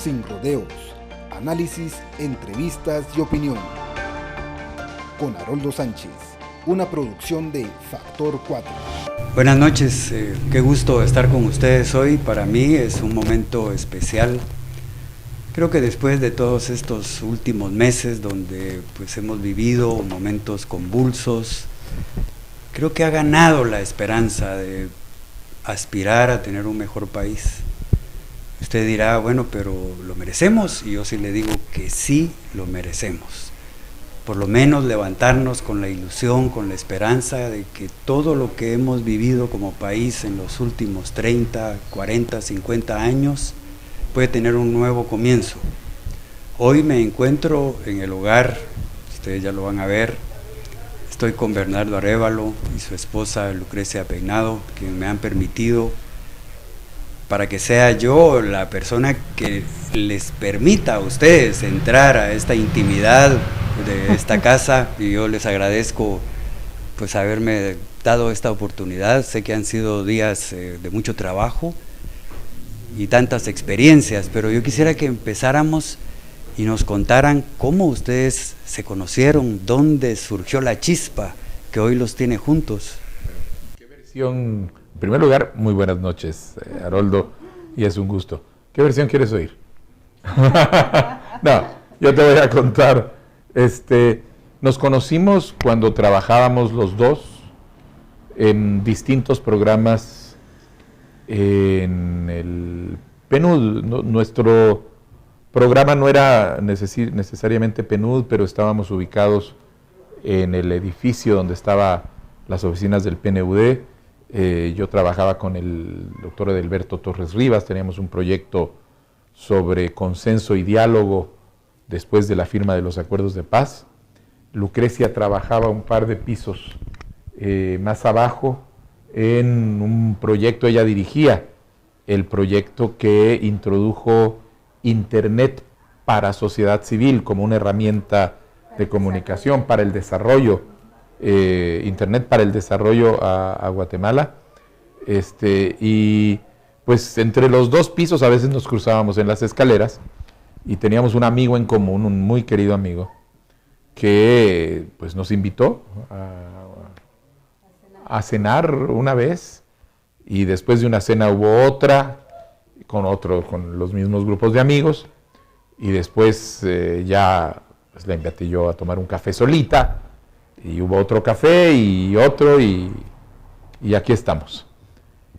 sin rodeos, análisis, entrevistas y opinión. Con Haroldo Sánchez, una producción de Factor 4. Buenas noches, qué gusto estar con ustedes hoy. Para mí es un momento especial. Creo que después de todos estos últimos meses donde pues hemos vivido momentos convulsos, creo que ha ganado la esperanza de aspirar a tener un mejor país. Usted dirá, bueno, pero ¿lo merecemos? Y yo sí le digo que sí lo merecemos. Por lo menos levantarnos con la ilusión, con la esperanza de que todo lo que hemos vivido como país en los últimos 30, 40, 50 años puede tener un nuevo comienzo. Hoy me encuentro en el hogar, ustedes ya lo van a ver, estoy con Bernardo Arévalo y su esposa Lucrecia Peinado, que me han permitido para que sea yo la persona que les permita a ustedes entrar a esta intimidad de esta casa, y yo les agradezco pues haberme dado esta oportunidad. Sé que han sido días de mucho trabajo y tantas experiencias, pero yo quisiera que empezáramos y nos contaran cómo ustedes se conocieron, dónde surgió la chispa que hoy los tiene juntos. ¿Qué versión? En primer lugar, muy buenas noches, Haroldo, y es un gusto. ¿Qué versión quieres oír? No, yo te voy a contar. Nos conocimos cuando trabajábamos los dos en distintos programas en el PNUD. Nuestro programa no era necesariamente PNUD, pero estábamos ubicados en el edificio donde estaban las oficinas del PNUD. Yo trabajaba con el doctor Edelberto Torres Rivas, teníamos un proyecto sobre consenso y diálogo después de la firma de los acuerdos de paz. Lucrecia trabajaba un par de pisos más abajo en un proyecto, ella dirigía el proyecto que introdujo Internet para sociedad civil como una herramienta de comunicación para el desarrollo, Internet para el desarrollo a Guatemala. Y pues entre los dos pisos a veces nos cruzábamos en las escaleras y teníamos un amigo en común, un muy querido amigo, que pues nos invitó a cenar una vez, y después de una cena hubo otra con los mismos grupos de amigos, y después ya pues, la invité yo a tomar un café solita, y hubo otro café y otro, y aquí estamos.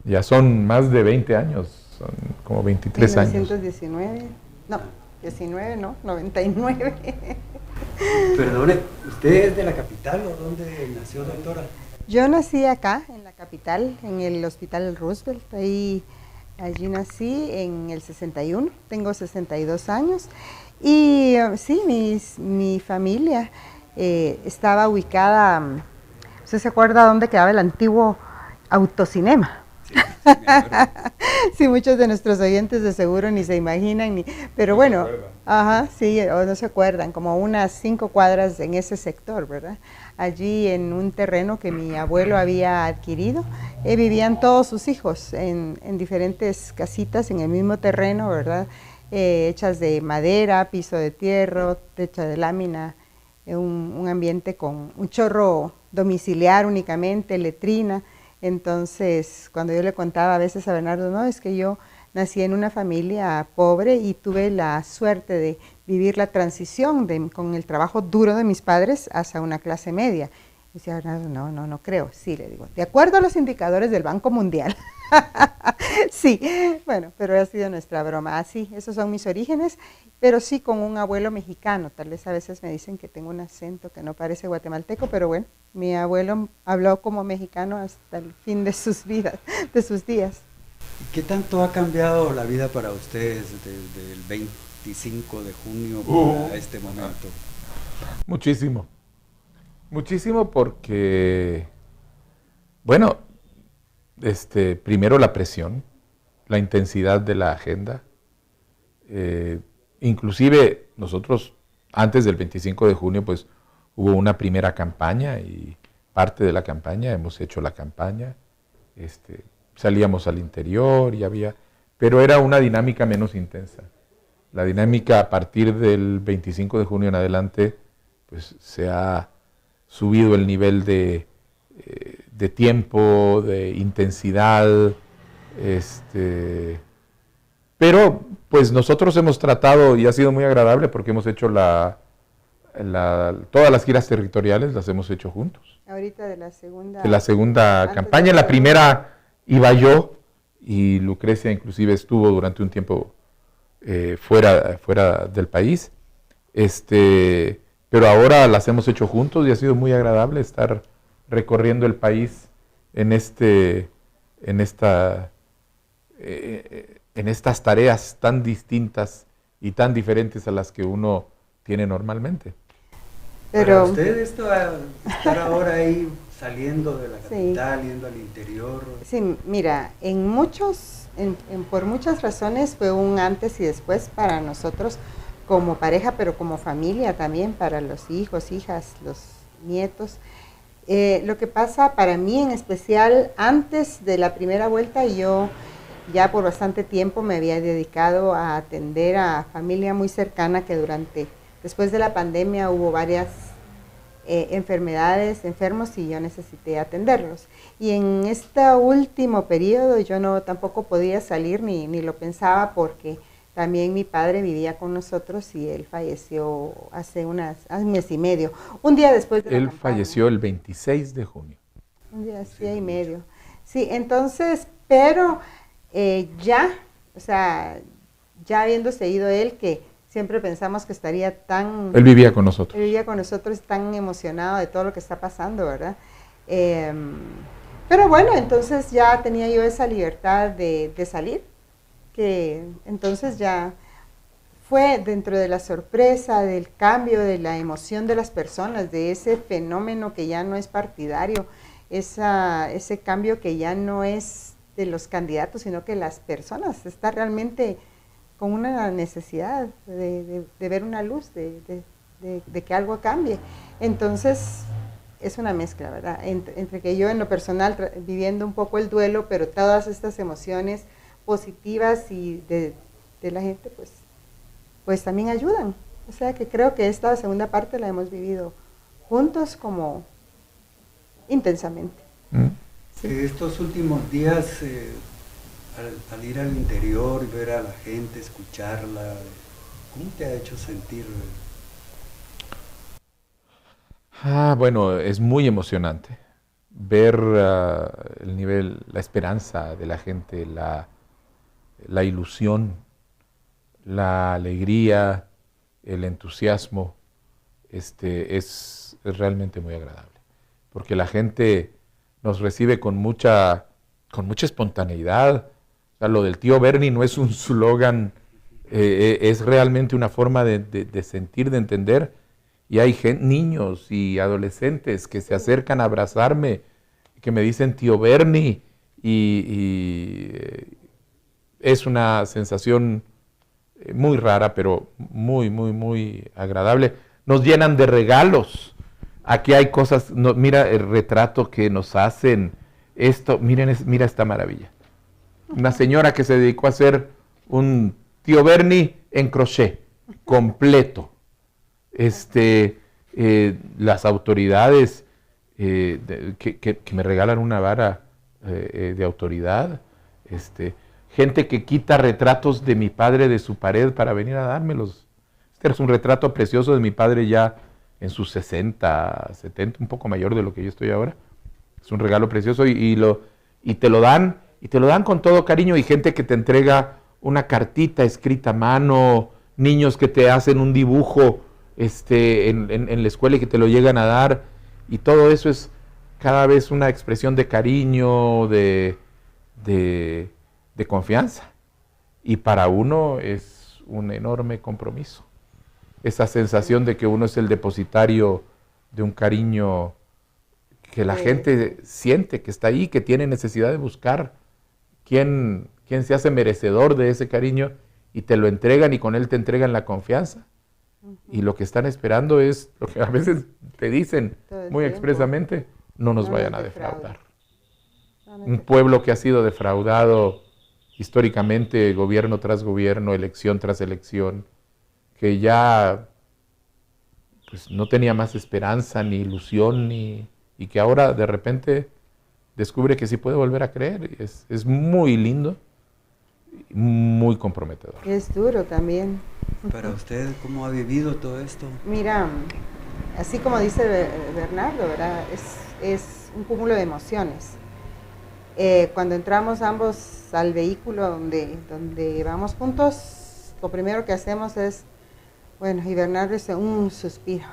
Ya son más de 20 años, son como 23 1919, años. No, 19, no, 99. Perdone, ¿usted es de la capital o dónde nació, doctora? Yo nací acá, en la capital, en el Hospital Roosevelt, allí nací en el 61, tengo 62 años, y sí, mi familia estaba ubicada, ¿usted se acuerda dónde quedaba el antiguo autocinema? Sí, muchos de nuestros oyentes de seguro ni se imaginan, pero no bueno, ajá, sí, o no se acuerdan, como unas 5 cuadras en ese sector, ¿verdad? Allí en un terreno que mi abuelo había adquirido, vivían todos sus hijos en diferentes casitas en el mismo terreno, ¿verdad? Hechas de madera, piso de tierra, techo de lámina, un ambiente con un chorro domiciliar únicamente, letrina. Entonces, cuando yo le contaba a veces a Bernardo, no, es que yo nací en una familia pobre y tuve la suerte de vivir la transición con el trabajo duro de mis padres hacia una clase media. Y decía Bernardo, no creo. Sí, le digo, de acuerdo a los indicadores del Banco Mundial. Sí, bueno, pero ha sido nuestra broma. Así, esos son mis orígenes, pero sí con un abuelo mexicano. Tal vez a veces me dicen que tengo un acento que no parece guatemalteco, pero bueno, mi abuelo habló como mexicano hasta el fin de sus vidas, de sus días. ¿Qué tanto ha cambiado la vida para ustedes desde el 25 de junio a este momento? Muchísimo. Muchísimo porque, bueno, primero la presión, la intensidad de la agenda. Inclusive nosotros, antes del 25 de junio, pues hubo una primera campaña y parte de la campaña, hemos hecho la campaña, salíamos al interior y había, pero era una dinámica menos intensa. La dinámica a partir del 25 de junio en adelante, pues se ha subido el nivel de tiempo, de intensidad, pero pues nosotros hemos tratado, y ha sido muy agradable porque hemos hecho todas las giras territoriales las hemos hecho juntos. Ahorita de la segunda. De la segunda campaña, en la primera iba yo y Lucrecia inclusive estuvo durante un tiempo fuera del país, pero ahora las hemos hecho juntos y ha sido muy agradable estar recorriendo el país en estas tareas tan distintas y tan diferentes a las que uno tiene normalmente. Para usted estar ahora ahí saliendo de la capital, yendo al interior. Sí, mira, por muchas razones fue un antes y después para nosotros como pareja, pero como familia también, para los hijos, hijas, los nietos. Lo que pasa para mí en especial, antes de la primera vuelta, yo ya por bastante tiempo me había dedicado a atender a familia muy cercana que después de la pandemia hubo varias enfermos y yo necesité atenderlos. Y en este último periodo yo tampoco podía salir ni lo pensaba porque también mi padre vivía con nosotros y él falleció hace un mes y medio. Un día después de la campaña. Él falleció el 26 de junio. Un día y medio. Sí, entonces, pero ya habiéndose ido él, que siempre pensamos que estaría Él vivía con nosotros. Él vivía con nosotros tan emocionado de todo lo que está pasando, ¿verdad? Pero bueno, entonces ya tenía yo esa libertad de salir, que entonces ya fue dentro de la sorpresa, del cambio, de la emoción de las personas, de ese fenómeno que ya no es partidario, ese cambio que ya no es de los candidatos, sino que las personas están realmente con una necesidad de ver una luz, de que algo cambie. Entonces, es una mezcla, ¿verdad? Entre que yo en lo personal viviendo un poco el duelo, pero todas estas emociones positivas y de la gente, pues también ayudan. O sea que creo que esta segunda parte la hemos vivido juntos como intensamente. Sí. Estos últimos días, al ir al interior, ver a la gente, escucharla, ¿cómo te ha hecho sentir? Bueno, es muy emocionante ver el nivel, la esperanza de la gente, la ilusión, la alegría, el entusiasmo, es realmente muy agradable, porque la gente nos recibe con mucha espontaneidad. O sea, lo del tío Bernie no es un slogan, es realmente una forma de sentir, de entender. Y hay niños y adolescentes que se acercan a abrazarme, que me dicen tío Bernie, y es una sensación muy rara, pero muy, muy, muy agradable. Nos llenan de regalos. Aquí hay cosas, mira el retrato que nos hacen. Mira esta maravilla. Una señora que se dedicó a hacer un tío Bernie en crochet, completo. Las autoridades que me regalan una vara de autoridad, gente que quita retratos de mi padre de su pared para venir a dármelos. Este es un retrato precioso de mi padre ya en sus 60, 70, un poco mayor de lo que yo estoy ahora. Es un regalo precioso y te lo dan con todo cariño, y gente que te entrega una cartita escrita a mano, niños que te hacen un dibujo en la escuela y que te lo llegan a dar, y todo eso es cada vez una expresión de cariño, de confianza, y para uno es un enorme compromiso. Esa sensación de que uno es el depositario de un cariño que la gente siente que está ahí, que tiene necesidad de buscar quién se hace merecedor de ese cariño, y te lo entregan, y con él te entregan la confianza. Y lo que están esperando es lo que a veces te dicen muy expresamente: no nos vayan a defraudar. Un pueblo que ha sido defraudado históricamente, gobierno tras gobierno, elección tras elección, que ya pues, no tenía más esperanza, ni ilusión, y que ahora de repente descubre que sí puede volver a creer. Es muy lindo, muy comprometedor. Es duro también. Para usted, ¿cómo ha vivido todo esto? Mira, así como dice Bernardo, ¿verdad? Es un cúmulo de emociones. Cuando entramos ambos al vehículo donde vamos juntos, lo primero que hacemos es, bueno, y Bernardo dice un suspiro,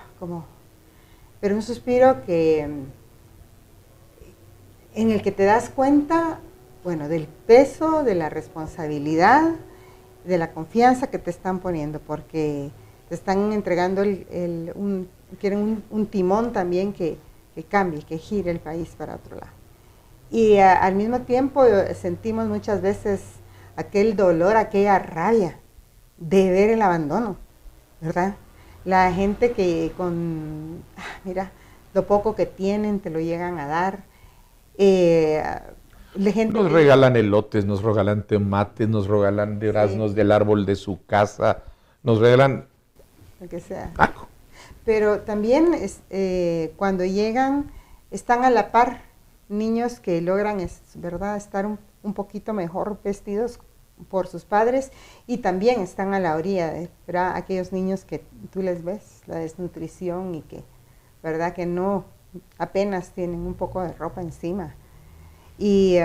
pero un suspiro en el que te das cuenta, bueno, del peso, de la responsabilidad, de la confianza que te están poniendo, porque te están entregando quieren un timón también que cambie, que gire el país para otro lado. Y al mismo tiempo sentimos muchas veces aquel dolor, aquella rabia de ver el abandono, ¿verdad? La gente que mira, lo poco que tienen te lo llegan a dar. Nos regalan elotes, nos regalan tomates, nos regalan duraznos sí, del árbol de su casa, nos regalan lo que sea. taco. Pero también cuando llegan, están a la par niños que logran, ¿verdad?, estar un poquito mejor vestidos por sus padres, y también están a la orilla, ¿verdad?, aquellos niños que tú les ves, la desnutrición, y que, ¿verdad?, que no, apenas tienen un poco de ropa encima. Y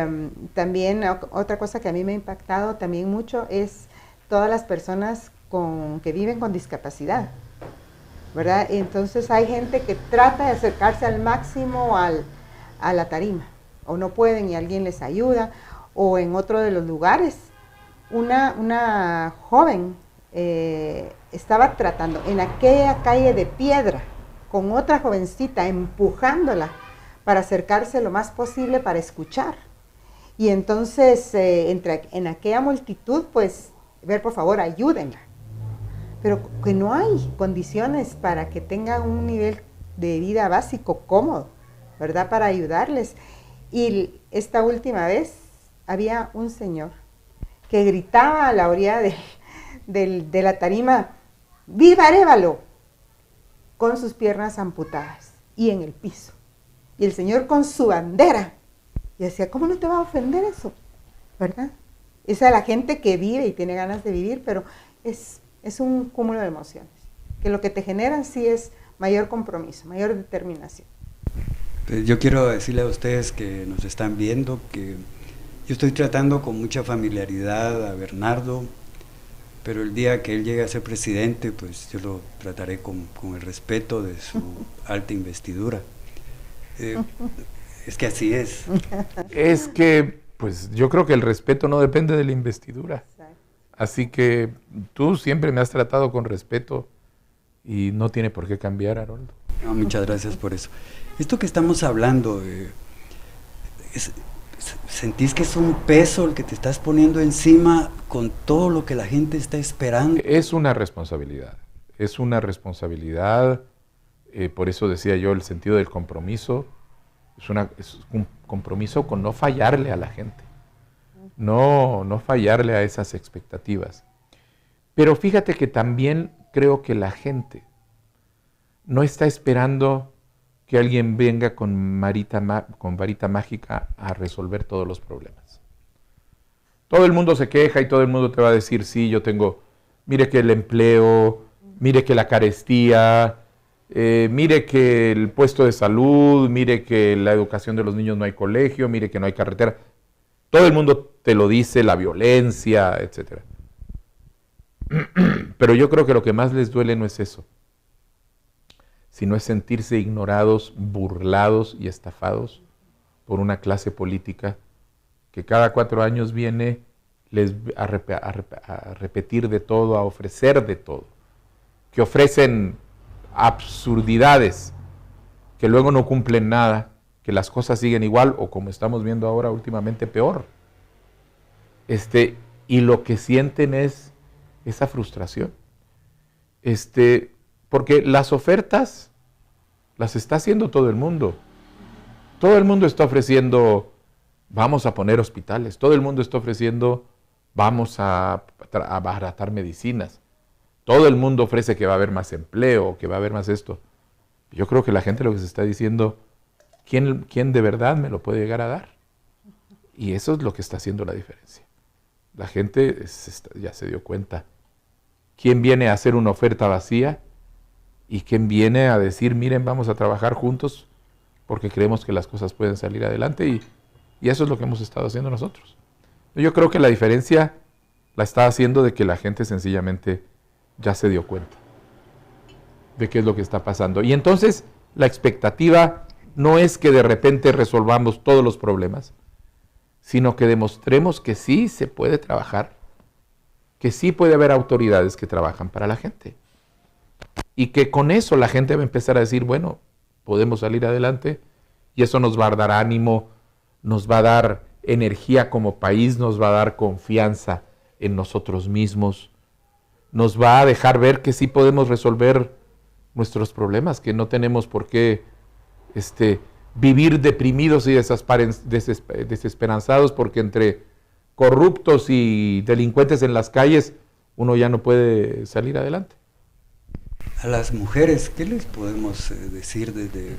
también otra cosa que a mí me ha impactado también mucho es todas las personas que viven con discapacidad, ¿verdad? Entonces hay gente que trata de acercarse al máximo a la tarima, o no pueden y alguien les ayuda, o en otro de los lugares, una joven estaba tratando en aquella calle de piedra con otra jovencita, empujándola para acercarse lo más posible para escuchar. Y entonces, en aquella multitud, pues, ver, por favor, ayúdenla. Pero que no hay condiciones para que tengan un nivel de vida básico cómodo, ¿verdad?, para ayudarles. Y esta última vez había un señor que gritaba a la orilla de la tarima, ¡Viva Arévalo!, con sus piernas amputadas y en el piso. Y el señor con su bandera. Y decía, ¿cómo no te va a ofender eso? ¿Verdad? Esa es la gente que vive y tiene ganas de vivir, pero es un cúmulo de emociones. Que lo que te generan sí es mayor compromiso, mayor determinación. Pues yo quiero decirle a ustedes que nos están viendo que yo estoy tratando con mucha familiaridad a Bernardo, pero el día que él llegue a ser presidente, pues yo lo trataré con el respeto de su alta investidura. Es que así es. Es que, pues yo creo que el respeto no depende de la investidura. Exacto. Así que tú siempre me has tratado con respeto y no tiene por qué cambiar, Haroldo. No, muchas gracias por eso. Esto que estamos hablando, ¿sentís que es un peso el que te estás poniendo encima con todo lo que la gente está esperando? Es una responsabilidad, por eso decía yo el sentido del compromiso, es un compromiso con no fallarle a la gente, no fallarle a esas expectativas. Pero fíjate que también creo que la gente no está esperando que alguien venga con varita mágica a resolver todos los problemas. Todo el mundo se queja y todo el mundo te va a decir, sí, mire que el empleo, mire que la carestía, mire que el puesto de salud, mire que la educación de los niños no hay colegio, mire que no hay carretera. Todo el mundo te lo dice, la violencia, etc. Pero yo creo que lo que más les duele no es eso, sino es sentirse ignorados, burlados y estafados por una clase política que cada 4 años viene a repetir de todo, a ofrecer de todo, que ofrecen absurdidades, que luego no cumplen nada, que las cosas siguen igual o como estamos viendo ahora últimamente peor. Y lo que sienten es esa frustración. Porque las ofertas las está haciendo todo el mundo. Todo el mundo está ofreciendo, vamos a poner hospitales, todo el mundo está ofreciendo vamos a abaratar medicinas. Todo el mundo ofrece que va a haber más empleo, que va a haber más esto. Yo creo que la gente lo que se está diciendo, ¿quién de verdad me lo puede llegar a dar? Y eso es lo que está haciendo la diferencia. La gente ya se dio cuenta. ¿Quién viene a hacer una oferta vacía? ¿Y quién viene a decir, miren, vamos a trabajar juntos porque creemos que las cosas pueden salir adelante? Y eso es lo que hemos estado haciendo nosotros. Yo creo que la diferencia la está haciendo de que la gente sencillamente ya se dio cuenta de qué es lo que está pasando. Y entonces la expectativa no es que de repente resolvamos todos los problemas, sino que demostremos que sí se puede trabajar, que sí puede haber autoridades que trabajan para la gente. Y que con eso la gente va a empezar a decir, bueno, podemos salir adelante, y eso nos va a dar ánimo, nos va a dar energía como país, nos va a dar confianza en nosotros mismos, nos va a dejar ver que sí podemos resolver nuestros problemas, que no tenemos por qué vivir deprimidos y desesperanzados porque entre corruptos y delincuentes en las calles uno ya no puede salir adelante. A las mujeres, ¿qué les podemos decir desde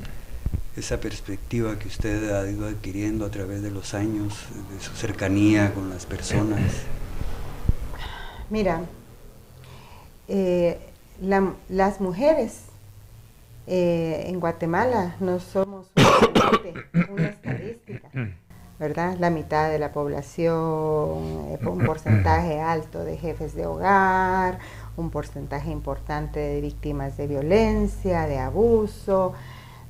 esa perspectiva que usted ha ido adquiriendo a través de los años, de su cercanía con las personas? Mira, las mujeres en Guatemala no somos una estadística, ¿verdad? La mitad de la población, un porcentaje alto de jefes de hogar, un porcentaje importante de víctimas de violencia, de abuso,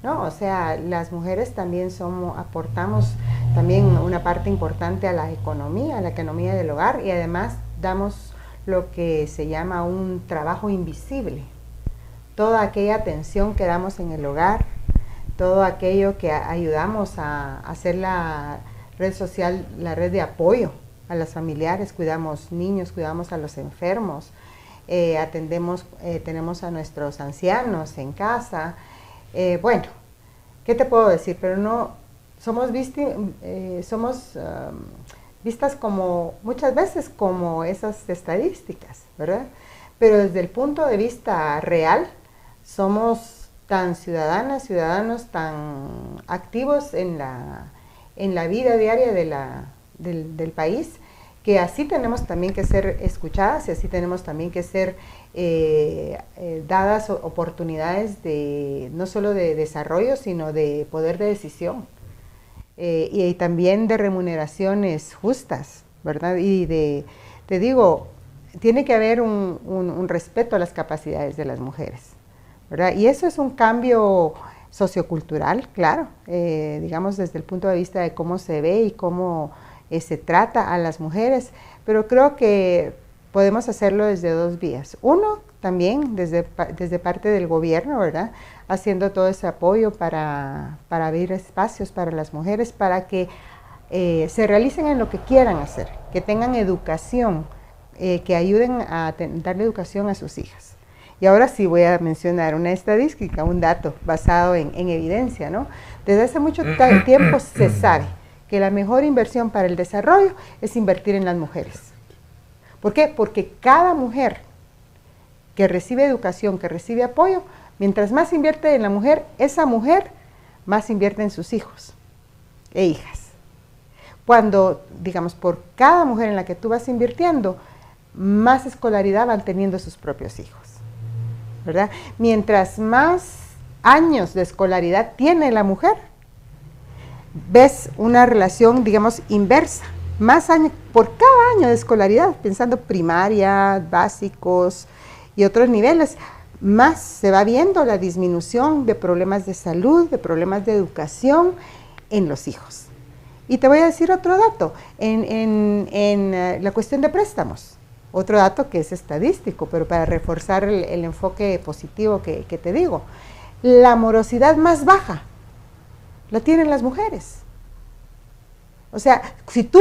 ¿no? O sea, las mujeres también aportamos también una parte importante a la economía del hogar, y además damos lo que se llama un trabajo invisible. Toda aquella atención que damos en el hogar, todo aquello que ayudamos a hacer la red social, la red de apoyo a los familiares, cuidamos niños, cuidamos a los enfermos, tenemos a nuestros ancianos en casa. Bueno, ¿qué te puedo decir? Pero no, somos vistas como, muchas veces como esas estadísticas, ¿verdad? Pero desde el punto de vista real, somos tan ciudadanos tan activos en la vida diaria del país, que así tenemos también que ser escuchadas y así tenemos también que ser dadas oportunidades no solo de desarrollo, sino de poder de decisión, y también de remuneraciones justas, ¿verdad? Y te digo, tiene que haber un respeto a las capacidades de las mujeres, ¿verdad? Y eso es un cambio sociocultural, claro, digamos desde el punto de vista de cómo se ve y cómo se trata a las mujeres, pero creo que podemos hacerlo desde dos vías. Uno, también desde parte del gobierno, ¿verdad? Haciendo todo ese apoyo para abrir espacios para las mujeres, para que se realicen en lo que quieran hacer, que tengan educación, que ayuden a darle educación a sus hijas. Y ahora sí voy a mencionar una estadística, un dato basado en evidencia, ¿no? Desde hace mucho tiempo se sabe que la mejor inversión para el desarrollo es invertir en las mujeres. ¿Por qué? Porque cada mujer que recibe educación, que recibe apoyo, mientras más invierte en la mujer, esa mujer más invierte en sus hijos e hijas. Cuando, digamos, por cada mujer en la que tú vas invirtiendo, más escolaridad van teniendo sus propios hijos, ¿verdad? Mientras más años de escolaridad tiene la mujer, ves una relación, digamos, inversa. Más años, por cada año de escolaridad, pensando primaria, básicos y otros niveles, más se va viendo la disminución de problemas de salud, de problemas de educación en los hijos. Y te voy a decir otro dato, en la cuestión de préstamos, otro dato que es estadístico, pero para reforzar el enfoque positivo que te digo, la morosidad más baja la tienen las mujeres. O sea, si tú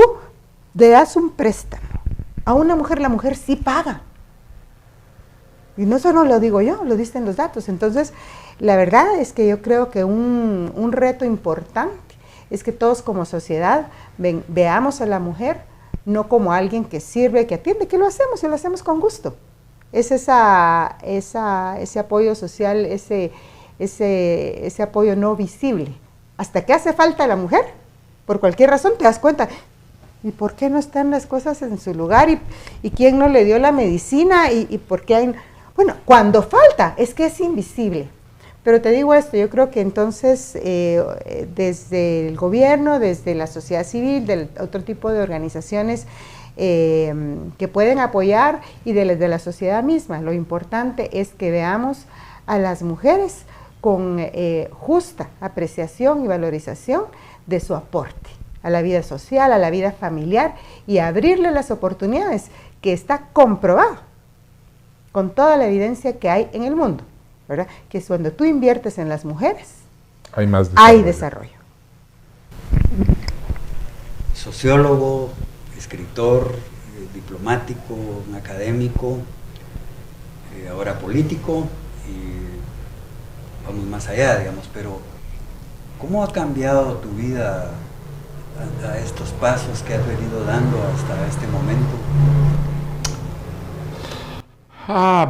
le das un préstamo a una mujer, la mujer sí paga. Y no solo lo digo yo, lo dicen los datos. Entonces, la verdad es que yo creo que un reto importante es que todos como sociedad veamos a la mujer no como alguien que sirve, que atiende, que lo hacemos y lo hacemos con gusto. Es ese apoyo social, ese apoyo no visible. Hasta que hace falta la mujer, por cualquier razón te das cuenta, ¿y por qué no están las cosas en su lugar? ¿Y quién no le dio la medicina? ¿Y por qué hay...? Bueno, cuando falta, es que es invisible. Pero te digo esto, yo creo que entonces desde el gobierno, desde la sociedad civil, del otro tipo de organizaciones que pueden apoyar y de la sociedad misma, lo importante es que veamos a las mujeres con justa apreciación y valorización de su aporte a la vida social, a la vida familiar y abrirle las oportunidades que está comprobado con toda la evidencia que hay en el mundo, ¿verdad? Que cuando tú inviertes en las mujeres, hay desarrollo. Sociólogo, escritor, diplomático, un académico, ahora político, y vamos más allá, digamos, pero ¿cómo ha cambiado tu vida a estos pasos que has venido dando hasta este momento?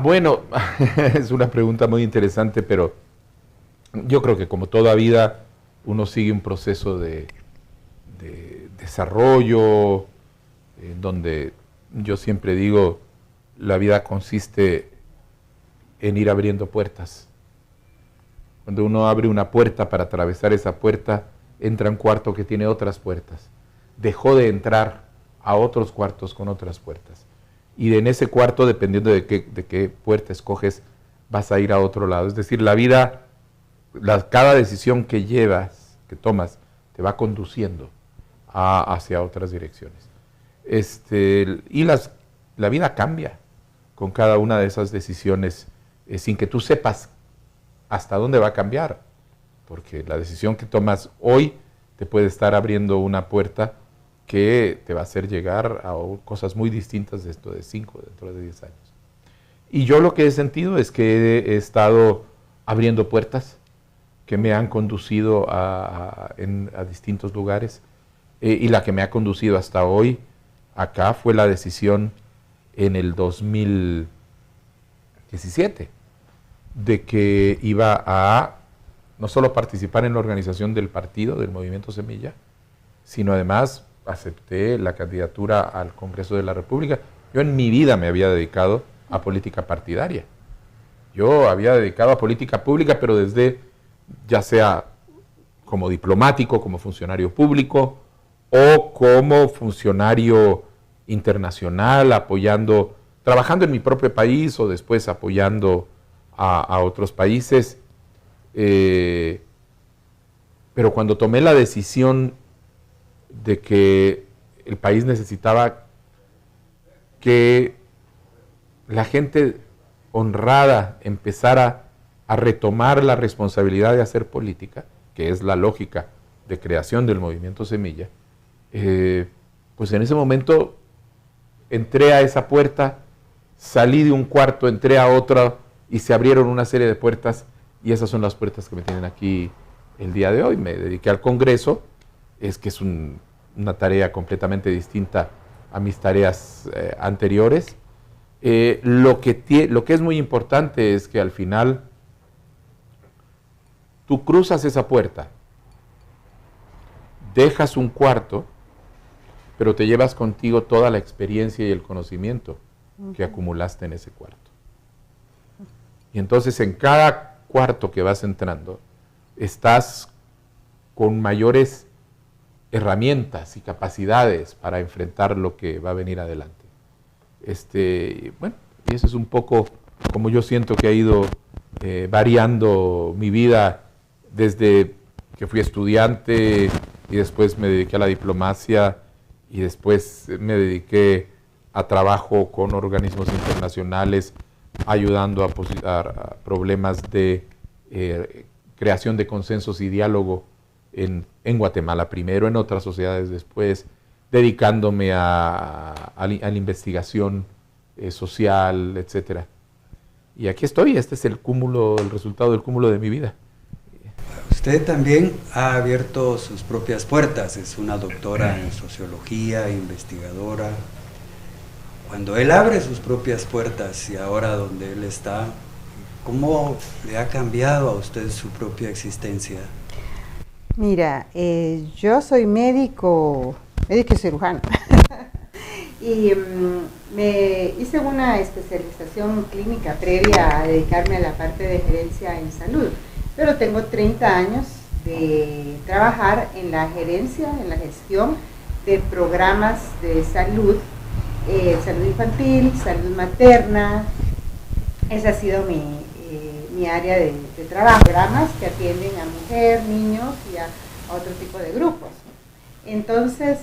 Bueno, es una pregunta muy interesante, pero yo creo que como toda vida uno sigue un proceso de desarrollo, donde yo siempre digo, la vida consiste en ir abriendo puertas. Cuando uno abre una puerta, para atravesar esa puerta, entra a un cuarto que tiene otras puertas. Dejó de entrar a otros cuartos con otras puertas. Y en ese cuarto, dependiendo de qué puerta escoges, vas a ir a otro lado. Es decir, la vida, cada decisión que llevas, que tomas, te va conduciendo hacia otras direcciones. Y la vida cambia con cada una de esas decisiones sin que tú sepas hasta dónde va a cambiar. Porque la decisión que tomas hoy te puede estar abriendo una puerta que te va a hacer llegar a cosas muy distintas dentro de 5, dentro de 10 años. Y yo lo que he sentido es que he estado abriendo puertas que me han conducido a distintos lugares, y la que me ha conducido hasta hoy acá fue la decisión en el 2017 de que iba a no solo participar en la organización del partido, del Movimiento Semilla, sino además acepté la candidatura al Congreso de la República. Yo en mi vida me había dedicado a política partidaria. Yo había dedicado a política pública, pero desde, ya sea como diplomático, como funcionario público, o como funcionario internacional, trabajando en mi propio país o después apoyando a otros países. Pero cuando tomé la decisión de que el país necesitaba que la gente honrada empezara a retomar la responsabilidad de hacer política, que es la lógica de creación del Movimiento Semilla, pues en ese momento entré a esa puerta, salí de un cuarto, entré a otra y se abrieron una serie de puertas, y esas son las puertas que me tienen aquí el día de hoy. Me dediqué al Congreso, que es una tarea completamente distinta a mis tareas anteriores. Lo que es muy importante es que al final tú cruzas esa puerta, dejas un cuarto, pero te llevas contigo toda la experiencia y el conocimiento que acumulaste en ese cuarto. Y entonces en cada cuarto que vas entrando, estás con mayores herramientas y capacidades para enfrentar lo que va a venir adelante. Bueno, y eso es un poco como yo siento que ha ido variando mi vida desde que fui estudiante y después me dediqué a la diplomacia y después me dediqué a trabajo con organismos internacionales ayudando a problemas de creación de consensos y diálogo en Guatemala primero, en otras sociedades después, dedicándome a la investigación social, etcétera. Y aquí estoy, este es el resultado del cúmulo de mi vida. Usted también ha abierto sus propias puertas, es una doctora en sociología, investigadora. Cuando él abre sus propias puertas y ahora donde él está, ¿cómo le ha cambiado a usted su propia existencia? Mira, yo soy médico y cirujano. Y me hice una especialización clínica previa a dedicarme a la parte de gerencia en salud, pero tengo 30 años de trabajar en la gerencia, en la gestión de programas de salud, salud infantil, salud materna. Esa ha sido mi área de trabajo, programas que atienden a mujer, niños y a otro tipo de grupos. Entonces,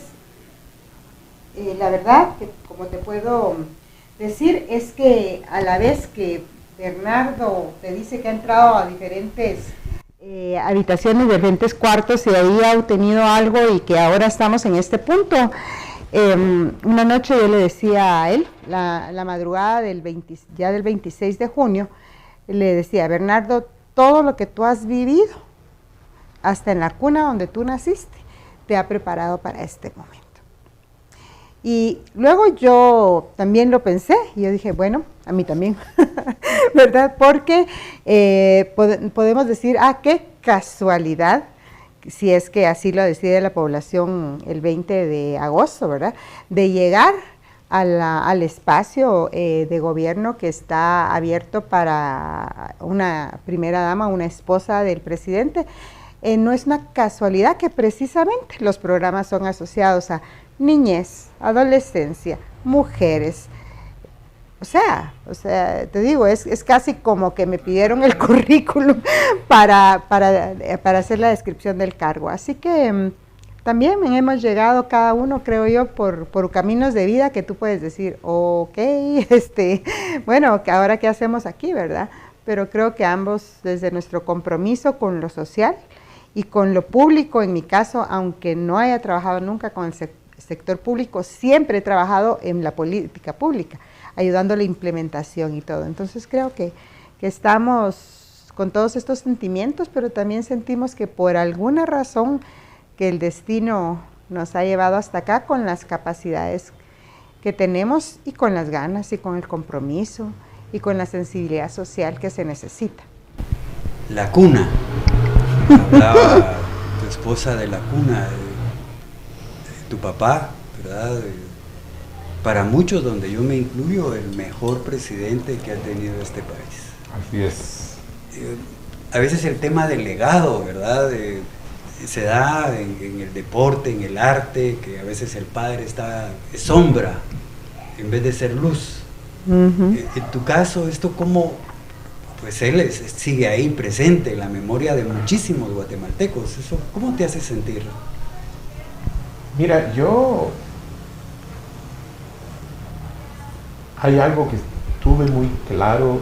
la verdad que como te puedo decir es que a la vez que Bernardo te dice que ha entrado a diferentes habitaciones, diferentes cuartos y ahí ha obtenido algo y que ahora estamos en este punto, una noche yo le decía a él, la madrugada del 26 de junio, le decía: Bernardo, todo lo que tú has vivido, hasta en la cuna donde tú naciste, te ha preparado para este momento. Y luego yo también lo pensé y yo dije, bueno, a mí también, ¿verdad? Porque podemos decir, qué casualidad, si es que así lo decide la población el 20 de agosto, ¿verdad? De llegar al espacio de gobierno que está abierto para una primera dama, una esposa del presidente. No es una casualidad que precisamente los programas son asociados a niñez, adolescencia, mujeres. O sea, te digo, es casi como que me pidieron el currículum para hacer la descripción del cargo. Así que también hemos llegado cada uno, creo yo, por caminos de vida que tú puedes decir, ok, bueno, ahora qué hacemos aquí, ¿verdad? Pero creo que ambos, desde nuestro compromiso con lo social y con lo público, en mi caso, aunque no haya trabajado nunca con el sector público, siempre he trabajado en la política pública, ayudando a la implementación y todo. Entonces creo que estamos con todos estos sentimientos, pero también sentimos que por alguna razón que el destino nos ha llevado hasta acá con las capacidades que tenemos y con las ganas y con el compromiso y con la sensibilidad social que se necesita. La cuna. Hablaba tu esposa de la cuna, de tu papá, ¿verdad? Para muchos, donde yo me incluyo, el mejor presidente que ha tenido este país. Así es. A veces el tema del legado, ¿verdad? Se da en el deporte, en el arte, que a veces el padre es sombra en vez de ser luz. En tu caso, esto cómo, pues él sigue ahí presente en la memoria de muchísimos guatemaltecos. ¿Eso cómo te hace sentir? Mira, hay algo que tuve muy claro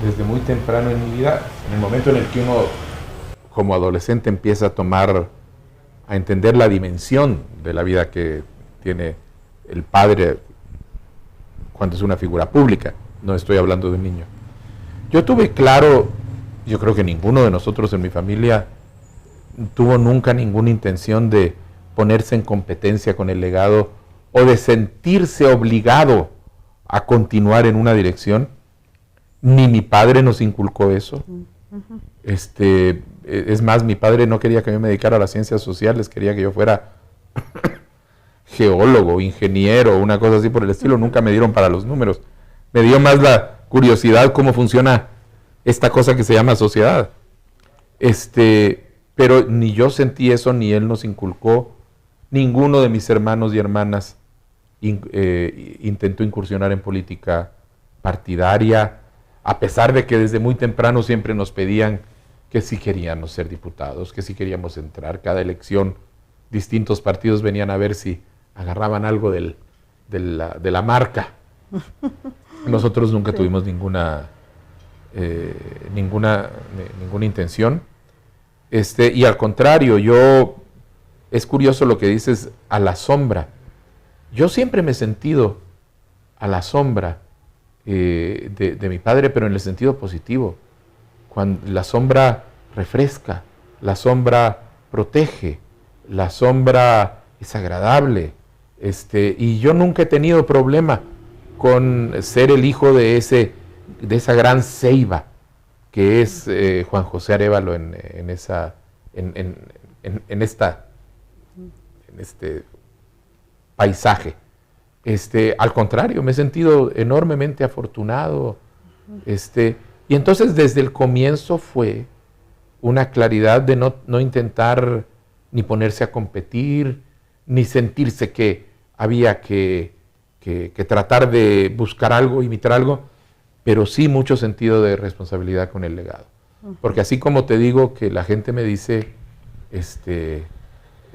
desde muy temprano en mi vida, en el momento en el que uno como adolescente empieza a entender la dimensión de la vida que tiene el padre cuando es una figura pública. No estoy hablando de un niño. Yo tuve claro, yo creo que ninguno de nosotros en mi familia tuvo nunca ninguna intención de ponerse en competencia con el legado o de sentirse obligado a continuar en una dirección. Ni mi padre nos inculcó eso. Es más, mi padre no quería que yo me dedicara a las ciencias sociales, quería que yo fuera geólogo, ingeniero, una cosa así por el estilo. Nunca me dieron para los números. Me dio más la curiosidad cómo funciona esta cosa que se llama sociedad. Pero ni yo sentí eso, ni él nos inculcó. Ninguno de mis hermanos y hermanas intentó incursionar en política partidaria, a pesar de que desde muy temprano siempre nos pedían que sí queríamos ser diputados, que sí queríamos entrar. Cada elección, distintos partidos venían a ver si agarraban algo de la marca. Nosotros nunca tuvimos ninguna intención. Y al contrario, es curioso lo que dices, a la sombra. Yo siempre me he sentido a la sombra de mi padre, pero en el sentido positivo. Cuando la sombra refresca, la sombra protege, la sombra es agradable, y yo nunca he tenido problema con ser el hijo de esa gran ceiba que es Juan José Arévalo en este paisaje. Al contrario, me he sentido enormemente afortunado. Y entonces desde el comienzo fue una claridad de no intentar ni ponerse a competir, ni sentirse que había que tratar de buscar algo, imitar algo, pero sí mucho sentido de responsabilidad con el legado. Porque así como te digo que la gente me dice,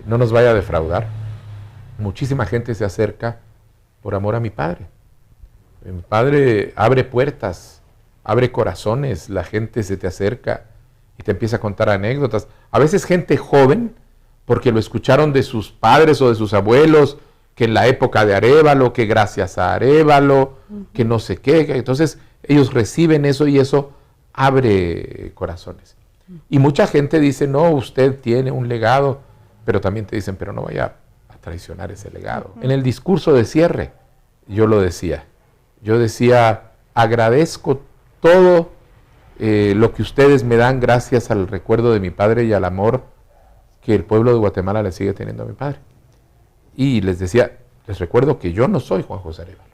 no nos vaya a defraudar, muchísima gente se acerca por amor a mi padre. Mi padre abre puertas, abre corazones, la gente se te acerca y te empieza a contar anécdotas. A veces gente joven, porque lo escucharon de sus padres o de sus abuelos, que en la época de Arévalo, que gracias a Arévalo, que no sé qué. Entonces ellos reciben eso y eso abre corazones. Y mucha gente dice, no, usted tiene un legado, pero también te dicen, pero no vaya a traicionar ese legado. En el discurso de cierre, yo lo decía. Yo decía, agradezco todo lo que ustedes me dan gracias al recuerdo de mi padre y al amor que el pueblo de Guatemala le sigue teniendo a mi padre. Y les decía, les recuerdo que yo no soy Juan José Arévalo,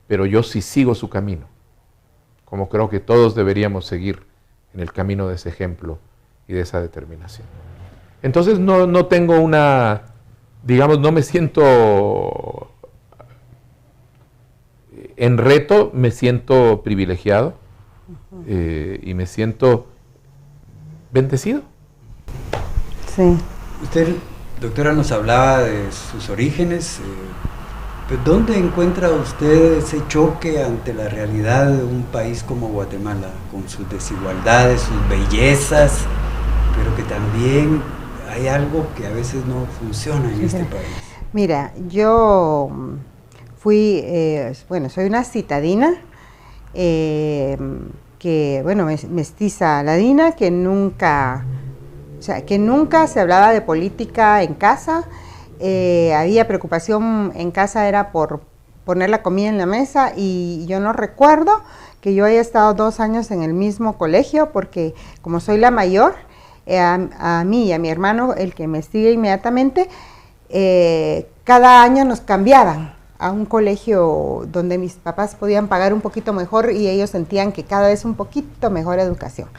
pero yo sí sigo su camino, como creo que todos deberíamos seguir en el camino de ese ejemplo y de esa determinación. Entonces no tengo una, digamos, no me siento en reto, me siento privilegiado y me siento bendecido. Sí. Usted, doctora, nos hablaba de sus orígenes. ¿Dónde encuentra usted ese choque ante la realidad de un país como Guatemala, con sus desigualdades, sus bellezas, pero que también hay algo que a veces no funciona en este país? Mira, yo fui, soy una citadina, mestiza ladina, que nunca se hablaba de política en casa. Había preocupación en casa, era por poner la comida en la mesa, y yo no recuerdo que yo haya estado 2 años en el mismo colegio, porque como soy la mayor, a mí y a mi hermano, el que me sigue inmediatamente, cada año nos cambiaban a un colegio donde mis papás podían pagar un poquito mejor y ellos sentían que cada vez un poquito mejor educación.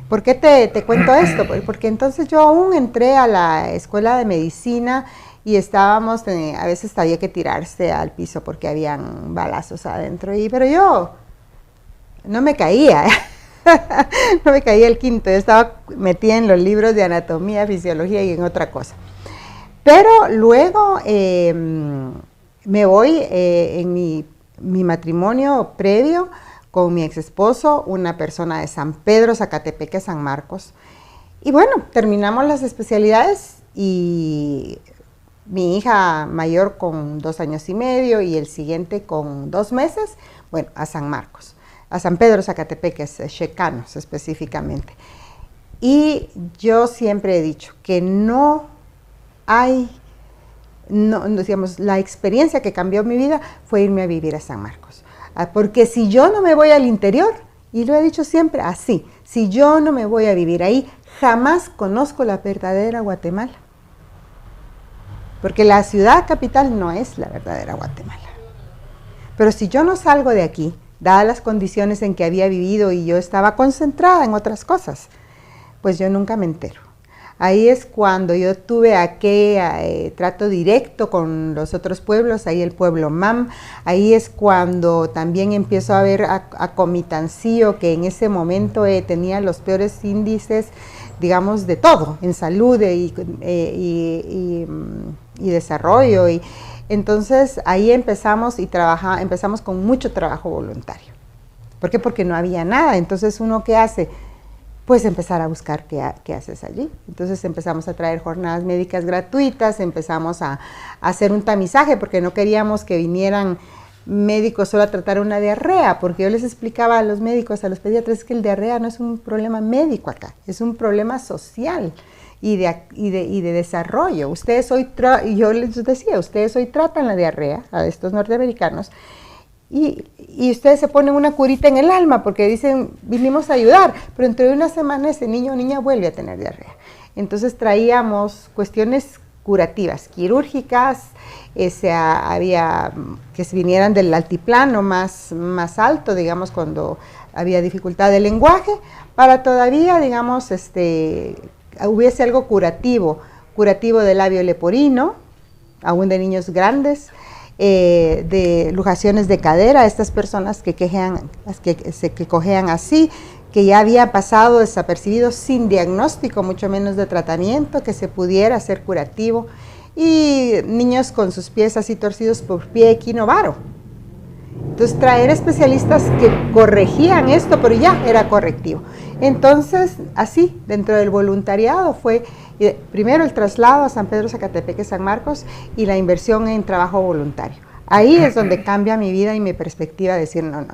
¿Por qué te cuento esto? Porque entonces yo aún entré a la escuela de medicina y estábamos, a veces había que tirarse al piso porque habían balazos adentro, pero yo no me caía, no me caía el quinto, yo estaba metida en los libros de anatomía, fisiología y en otra cosa. Pero luego me voy en mi matrimonio previo con mi ex esposo, una persona de San Pedro, Zacatepeque, San Marcos. Y bueno, terminamos las especialidades y mi hija mayor con 2 años y medio y el siguiente con 2 meses, bueno, a San Marcos, a San Pedro, Zacatepeque, Checanos específicamente. Y yo siempre he dicho que digamos, la experiencia que cambió mi vida fue irme a vivir a San Marcos. Porque si yo no me voy al interior, y lo he dicho siempre así, si yo no me voy a vivir ahí, jamás conozco la verdadera Guatemala. Porque la ciudad capital no es la verdadera Guatemala. Pero si yo no salgo de aquí, dadas las condiciones en que había vivido y yo estaba concentrada en otras cosas, pues yo nunca me entero. Ahí es cuando yo tuve aquel trato directo con los otros pueblos, ahí el pueblo Mam, ahí es cuando también empiezo a ver a Comitancio, que en ese momento tenía los peores índices, digamos, de todo, en salud y desarrollo. Y entonces ahí empezamos empezamos con mucho trabajo voluntario. ¿Por qué? Porque no había nada. Entonces, ¿uno qué hace? Pues empezar a buscar qué haces allí. Entonces empezamos a traer jornadas médicas gratuitas, empezamos a hacer un tamizaje porque no queríamos que vinieran médico solo a tratar una diarrea, porque yo les explicaba a los médicos, a los pediatras, que el diarrea no es un problema médico acá, es un problema social y de desarrollo. Ustedes hoy, yo les decía, ustedes hoy tratan la diarrea a estos norteamericanos y ustedes se ponen una curita en el alma porque dicen, vinimos a ayudar, pero dentro de una semana ese niño o niña vuelve a tener diarrea. Entonces traíamos cuestiones curativas, quirúrgicas, había que se vinieran del altiplano más alto, digamos, cuando había dificultad de lenguaje, para todavía, digamos, hubiese algo curativo de labio leporino, aún de niños grandes, de luxaciones de cadera, estas personas que cojean así, que ya había pasado desapercibido sin diagnóstico, mucho menos de tratamiento, que se pudiera hacer curativo, y niños con sus pies así torcidos por pie equinovaro. Entonces traer especialistas que corregían esto, pero ya era correctivo. Entonces, así, dentro del voluntariado fue primero el traslado a San Pedro Zacatepeque, San Marcos, y la inversión en trabajo voluntario. Ahí es donde cambia mi vida y mi perspectiva de decir, no.